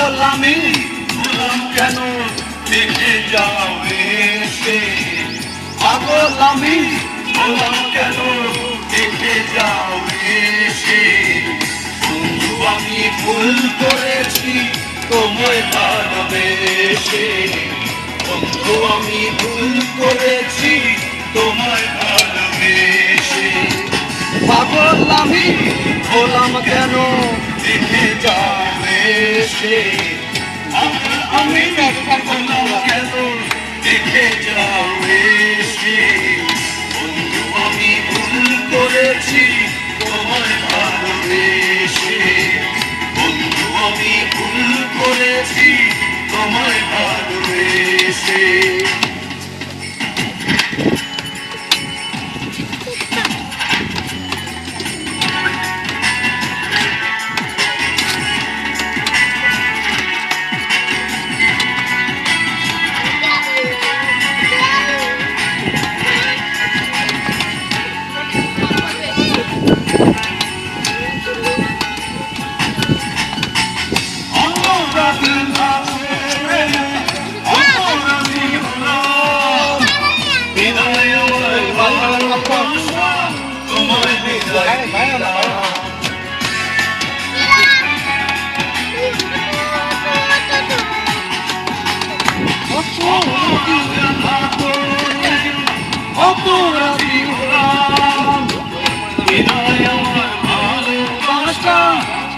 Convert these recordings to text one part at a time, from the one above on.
পাগল আমি হলাম কেন দেখে যাও এসে, পাগল আমি হলাম কেন দেখে যাও এসে। বন্ধু আমি ভুল করেছি তোমায় ভালোবেসে, বন্ধু আমি ভুল করেছি তোমায় ভালোবেসে। পাগল আমি হলাম কেন দেখে যাও এসে, আমি হলাম কেন দেখে যাও এসে। বন্ধু আমি ভুল করেছি তোমায় ভালোবেসে, বন্ধু আমি ভুল করেছি তোমায় ভালোবেসে।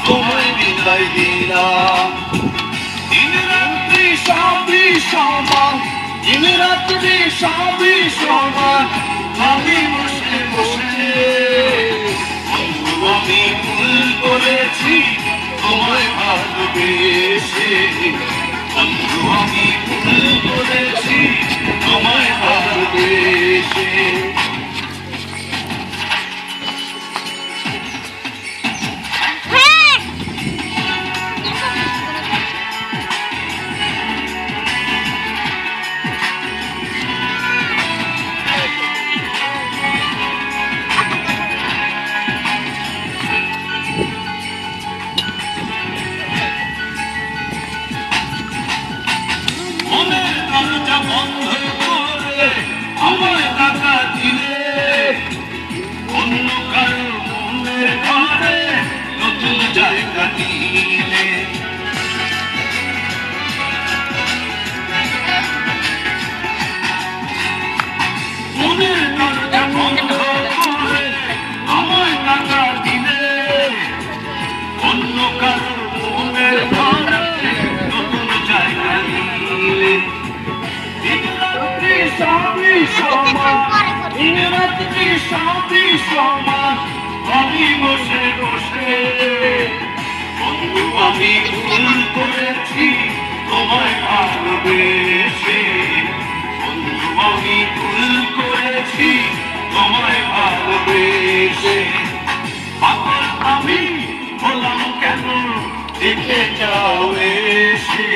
তোমায় বিদায় দিলাম, দিন রাত্রি সবই সমান, দিন রাত্রি সবই সমান। আমি বসে বসে বন্ধু আমি ভুল করেছি তোমায় ভালোবেসে, বন্ধু আমি ভুল করেছি তোমায় ভালোবেসে। বন্ধ করে আমায় টাকা দিলে, অন্য কারো মনের ঘরে নতুন জায়গা দিলে। মনের দরজা বন্ধ করে আমায় টাকা দিলে, অন্য কারো মনের ঘরে নতুন জায়গা দিলে। সবই সমান, দিন রাত্রি সবই সমান। আমি বসে বসে বন্ধু আমি ভুল করেছি তোমায় ভালোবেসে, বন্ধু আমি ভুল করেছি তোমায় ভালোবেসে। পাগল আমি হলাম কেন দেখে যাও এসে,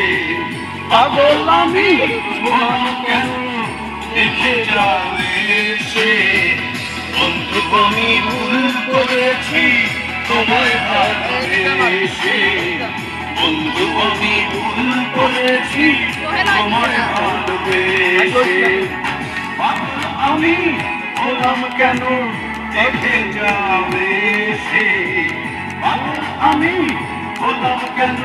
পাগল আমি হলাম কেন দেখে যাও এসে। বন্ধু আমি ভুল করেছি তোমায় ভালোবেসে, বন্ধু আমি ভুল করেছি তোমায় ভালোবেসে। পাগল আমি হলাম কেন দেখে যাও এসে, পাগল আমি হলাম কেন